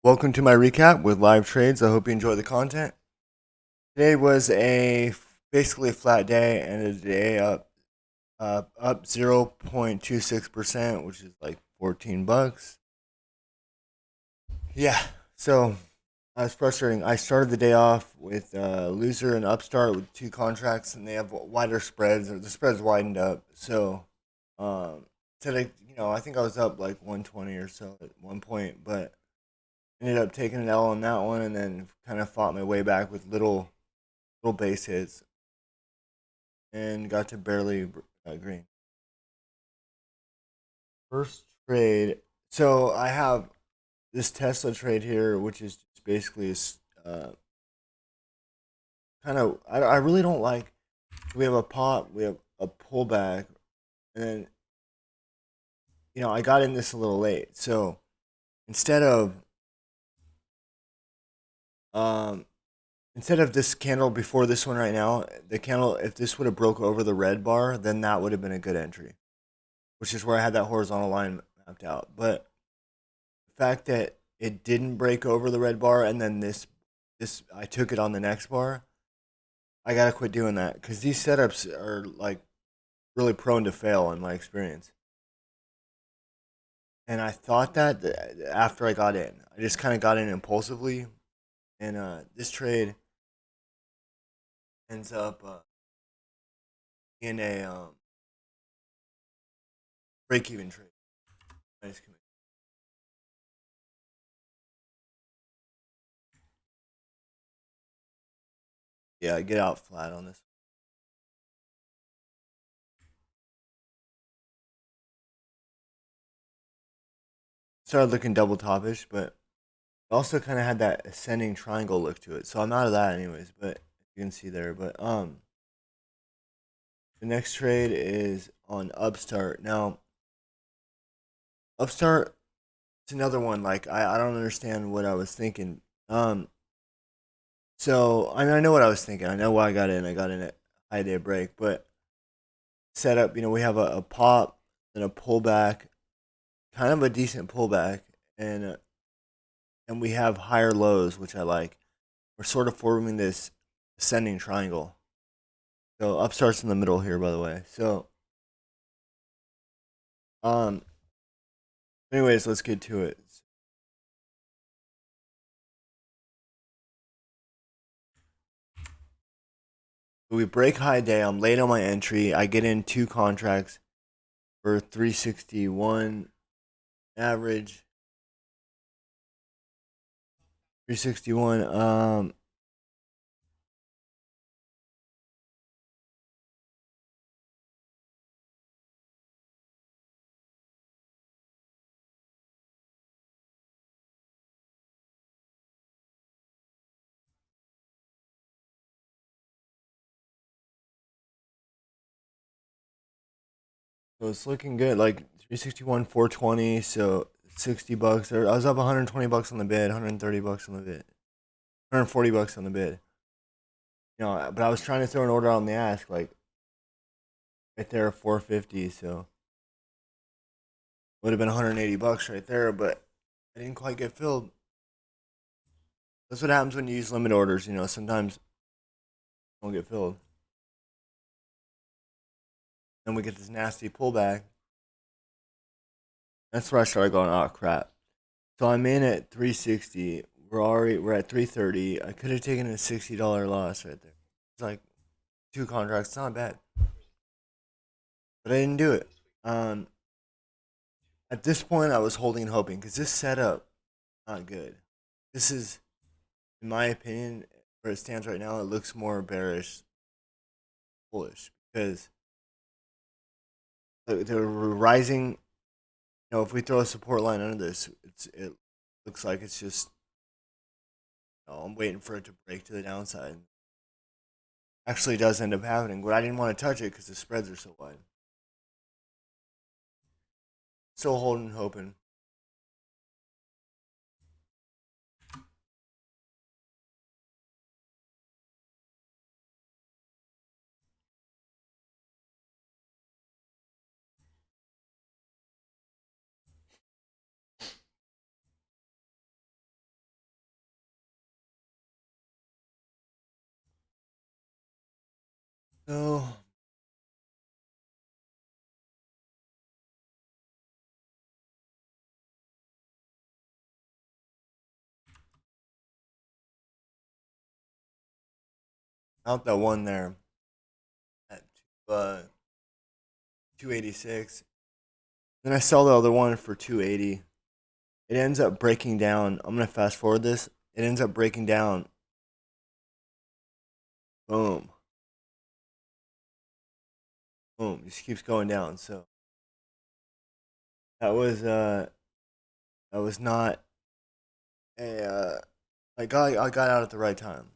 Welcome to my recap with live trades. I hope you enjoy the content. Today was basically a flat day, and a day up 0.26%, which is like $14. Yeah, so that was frustrating. I started the day off with loser and upstart with two contracts, and they have wider spreads, or the spreads widened up. So today, I think I was up like 120 or so at one point, but ended up taking an L on that one, and then kind of fought my way back with little base hits, and got to barely green. First trade. So I have this Tesla trade here, which is just basically kind of. I really don't like. We have a pop, we have a pullback, and then I got in this a little late. So instead of um instead of this candle before this one right now, the candle, if this would have broke over the red bar, then that would have been a good entry, which is where I had that horizontal line mapped out. But the fact that it didn't break over the red bar, and then this I took it on the next bar, I gotta quit doing that because these setups are like really prone to fail in my experience. And I thought that after I got in, I just kind of got in impulsively, and this trade ends up in a break-even trade. Nice. Yeah, I get out flat on this. Started looking double topish, but it also kind of had that ascending triangle look to it. So I'm out of that anyways, but you can see there. But the next trade is on Upstart. Now, Upstart, it's another one. Like I don't understand what I was thinking. So I know what I was thinking. I know why I got in. I got in at high day break, but setup. We have a pop and a pullback, kind of a decent pullback, and we have higher lows, which I like. We're sort of forming this ascending triangle. So Upstart's in the middle here, by the way. So um, anyways, let's get to it. So we break high day. I'm late on my entry. I get in two contracts for 361 average. 361. So it's looking good. Like 361, 420. So $60. I was up $120 on the bid, $130 on the bid, $140 on the bid. But I was trying to throw an order on the ask, like right there, 450. So would have been $180 right there, but I didn't quite get filled. That's what happens when you use limit orders. Sometimes don't get filled. Then we get this nasty pullback. That's where I started going, oh crap. So I'm in at 360. We're at 330. I could have taken a $60 loss right there. It's like two contracts. It's not bad, but I didn't do it. Um, at this point, I was holding and hoping because this setup not good. This is, in my opinion, where it stands right now. It looks more bearish, bullish because the rising. If we throw a support line under this, it looks like it's just. I'm waiting for it to break to the downside. Actually, does end up happening, but I didn't want to touch it because the spreads are so wide. Still holding, hoping. So out that one there at 286. Then I sell the other one for 280. It ends up breaking down. I'm gonna fast forward this. It ends up breaking down. Boom. Boom. Just keeps going down. So that was not a I got out at the right time.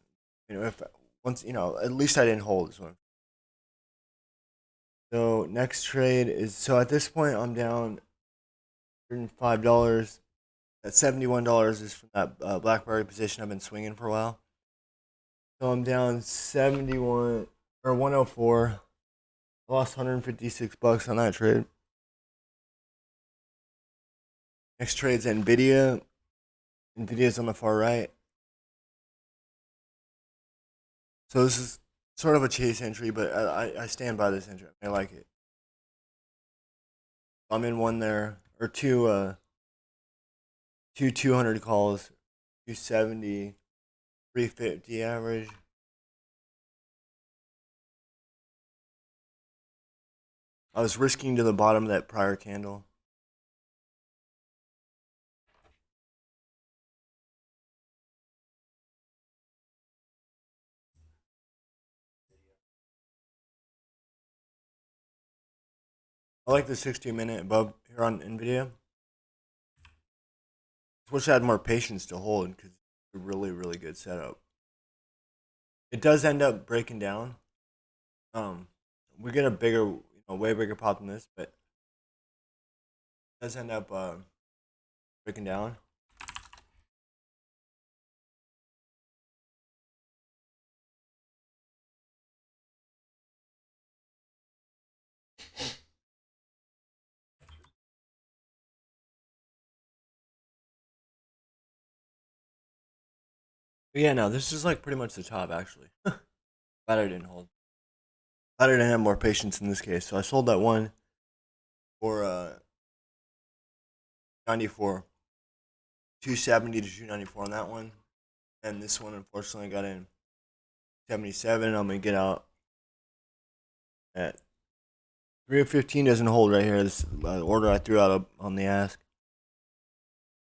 You know, if once at least I didn't hold this one. So next trade is so at this point I'm down $105. That $71 is from that BlackBerry position I've been swinging for a while. So I'm down 71 or 104. Lost 156 bucks on that trade. Next trade's NVDA. NVIDIA's on the far right. So this is sort of a chase entry, but I stand by this entry. I like it. I'm in one there or two 200 calls, 270, 350 average. I was risking to the bottom of that prior candle. I like the 60-minute above here on NVIDIA. I wish I had more patience to hold because it's a really, really good setup. It does end up breaking down. We get a bigger, way bigger pop than this, but it does end up breaking down. But yeah, no, this is like pretty much the top actually. Glad I didn't hold. Glad I didn't have more patience in this case. So I sold that one for 94, 270 to 294 on that one, and this one unfortunately got in 77. I'm gonna get out at 315. Doesn't hold right here. This order I threw out on the ask.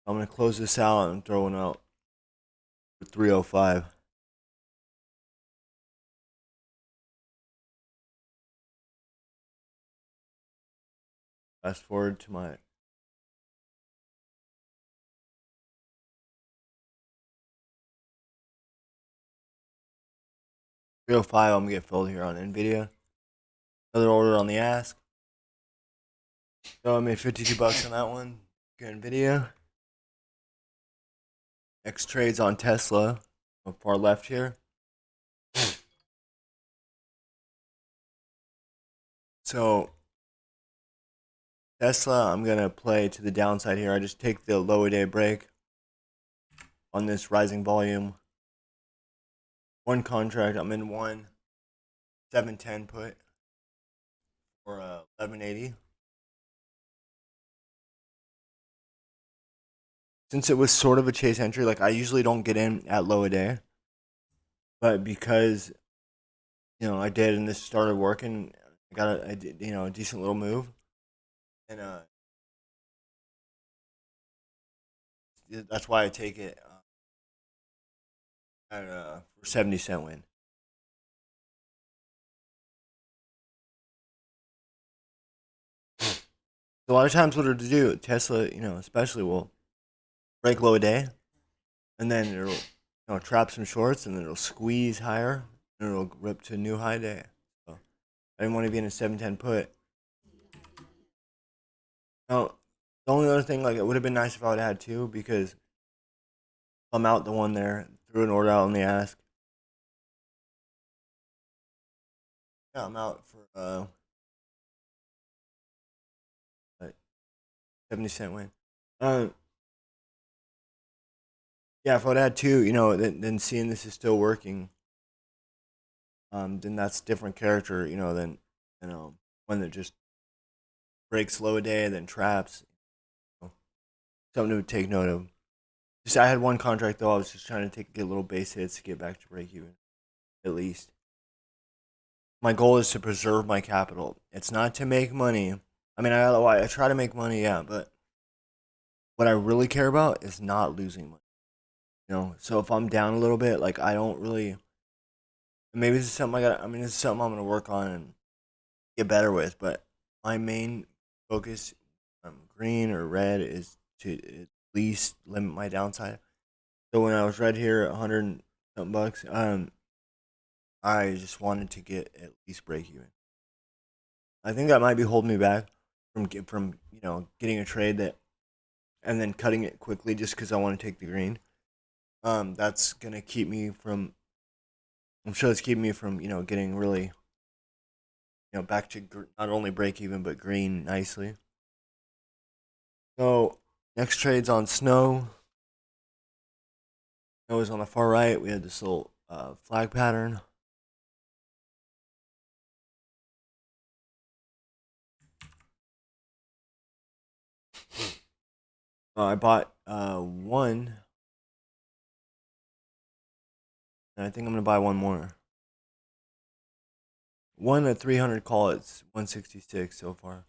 I'm gonna close this out and throw it out for 305. Fast forward to my 305. I'm gonna get filled here on NVIDIA. Another order on the ask. So I made 52 bucks on that one. Good NVIDIA. Next trade's on Tesla. Far left here. So Tesla, I'm gonna play to the downside here. I just take the low day break on this rising volume. One contract. I'm in one 710 put for 1180. Since it was sort of a chase entry, like I usually don't get in at low a day, but because I did and this started working, I got a decent little move, and that's why I take it at for 70-cent win. So a lot of times, what it'll do, Tesla, especially will break low a day, and then it'll trap some shorts, and then it'll squeeze higher, and it'll rip to a new high day. So I didn't want to be in a 710 put. Now, the only other thing, like it would have been nice if I would have had two because I'm out the one there, threw an order out on the ask. Yeah, I'm out for like 70-cent win. Um, yeah, if I would have had two, then seeing this is still working, then that's different character, than one that just breaks low a day, then traps. Something to take note of. Just I had one contract though. I was just trying to get little base hits to get back to break even, at least. My goal is to preserve my capital. It's not to make money. I mean, I try to make money, yeah, but what I really care about is not losing money. So if I'm down a little bit, like I don't really. Maybe this is something I got. I mean, this is something I'm gonna work on and get better with. But my main focus, green or red, is to at least limit my downside. So when I was red here, 100 and something bucks, I just wanted to get at least break even. I think that might be holding me back from getting a trade that and then cutting it quickly just because I want to take the green. That's gonna keep me from. I'm sure it's keeping me from getting really back to not only break even but green nicely. So next trade's on snow. Snow is on the far right. We had this little flag pattern. I bought one, and I think I'm gonna buy one more. One at 300 call. It's 166 so far.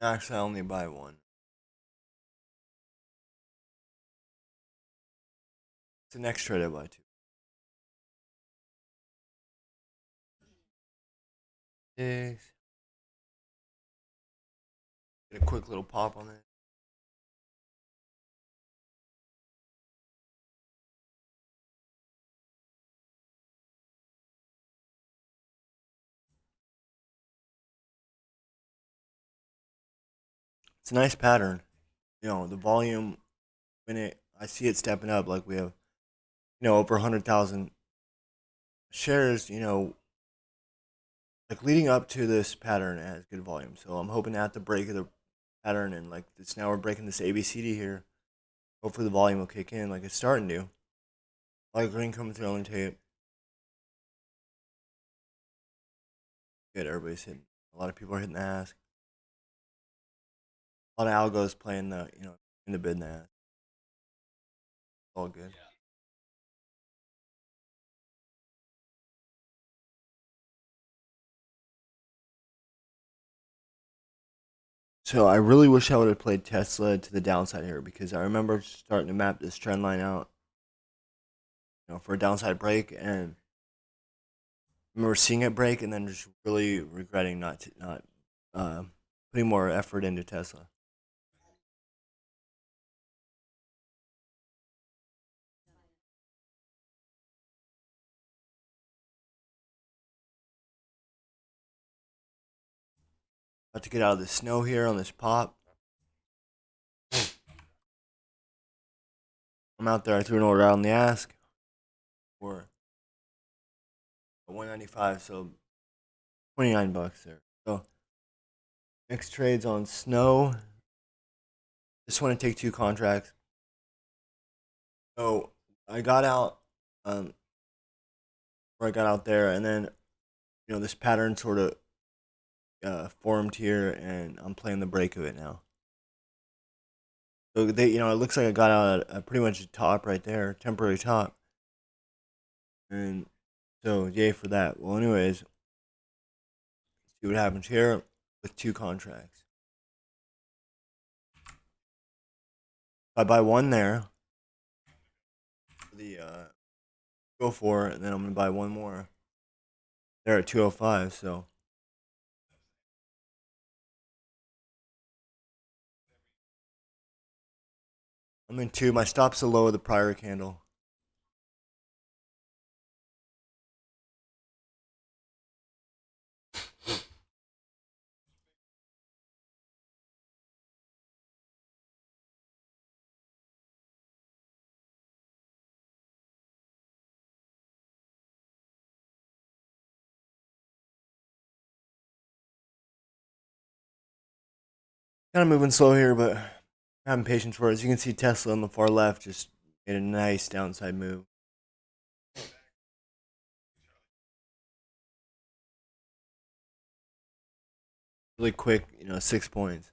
Actually, I only buy one. It's the next trade I buy two. Six. Get a quick little pop on it. It's a nice pattern. The volume when I see it stepping up, like we have, over 100,000 shares. Like leading up to this pattern, it has good volume. So I'm hoping at the break of the pattern and like it's now we're breaking this ABCD here. Hopefully the volume will kick in like it's starting to. A lot of green coming through on the tape. Good, everybody's hitting. A lot of people are hitting the ask. A lot of algos playing the in the bid and the ask. All good. So I really wish I would have played Tesla to the downside here because I remember starting to map this trend line out, for a downside break, and I remember seeing it break and then just really regretting not putting more effort into Tesla. About to get out of the snow here on this pop. I'm out there. I threw an order out on the ask for 195, so 29 bucks there. So next trade's on snow. Just want to take two contracts. So I got out, where I got out there, and then this pattern sort of formed here, and I'm playing the break of it now. So it looks like I got out at pretty much a top right there, temporary top, and so yay for that. Well, anyways, see what happens here with two contracts. If I buy one there, the go for it, and then I'm gonna buy one more. They're at 205, so I'm in two. My stop's the low of the prior candle. Kind of moving slow here, but having patience for it. As you can see, Tesla on the far left just made a nice downside move. Really quick, 6 points.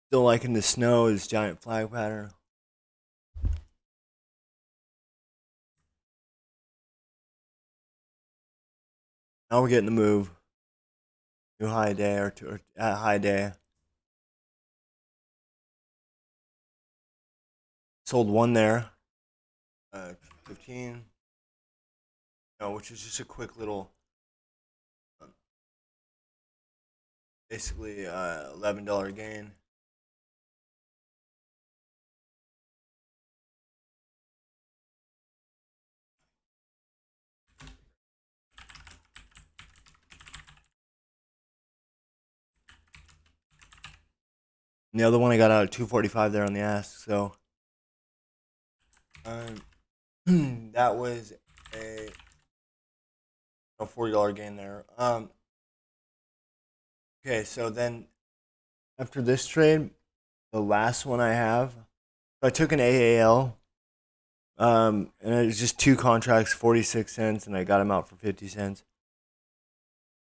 Still liking the snow, this giant flag pattern. Now we're getting the move. New high day or at high day. Sold one there. 15. Which is just a quick little, basically $11 gain. And the other one I got out at 245 there on the ask. So that was a $40 gain there. Okay, so then after this trade, the last one I have, I took an AAL, and it was just 2 contracts, 46 cents, and I got them out for 50 cents.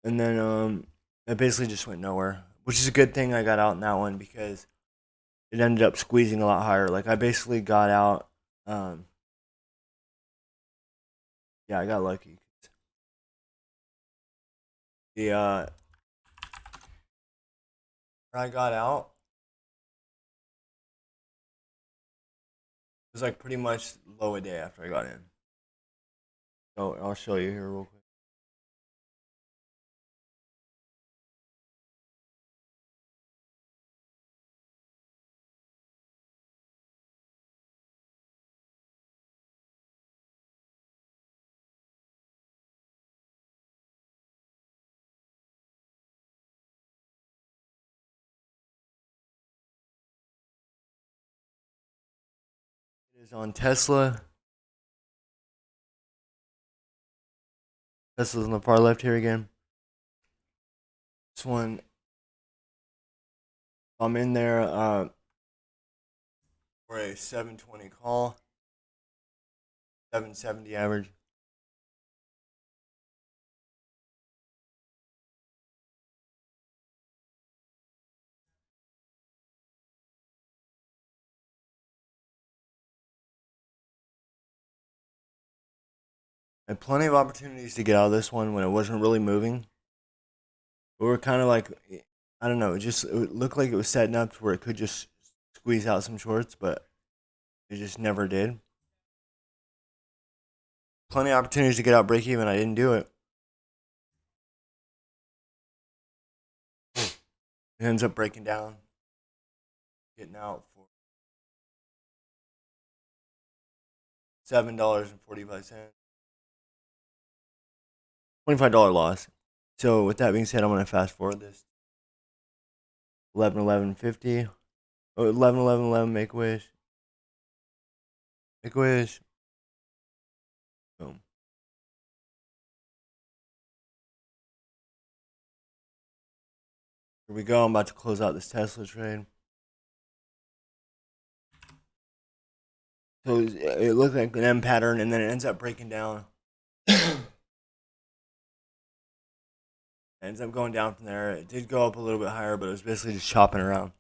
And then it basically just went nowhere, which is a good thing I got out in that one because it ended up squeezing a lot higher. Like I basically got out, yeah, I got lucky. The I got out, it was like pretty much low a day after I got in. So I'll show you here real quick. It is on Tesla. Tesla's on the far left here again. This one, I'm in there for a 720 call, 770 average. I had plenty of opportunities to get out of this one when it wasn't really moving. We were kind of like, I don't know, it looked like it was setting up to where it could just squeeze out some shorts, but it just never did. Plenty of opportunities to get out break even. I didn't do it. It ends up breaking down, getting out for $7.45. $25 loss. So with that being said, I'm gonna fast forward this. 11/11/50. Oh, 11/11/11. Make a wish. Make a wish. Boom. Here we go. I'm about to close out this Tesla trade. So it looked like an M pattern, and then it ends up breaking down. It ends up going down from there. It did go up a little bit higher, but it was basically just chopping around.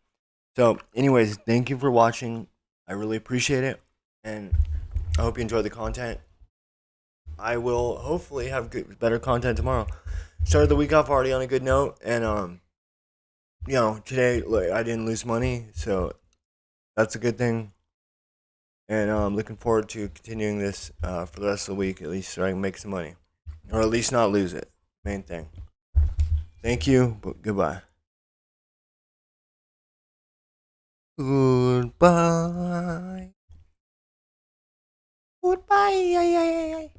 So, anyways, thank you for watching. I really appreciate it, and I hope you enjoyed the content. I will hopefully have better content tomorrow. Started the week off already on a good note, and today I didn't lose money, so that's a good thing. And I'm looking forward to continuing this for the rest of the week, at least so I can make some money, or at least not lose it. Main thing. Thank you, but goodbye. Goodbye. Goodbye.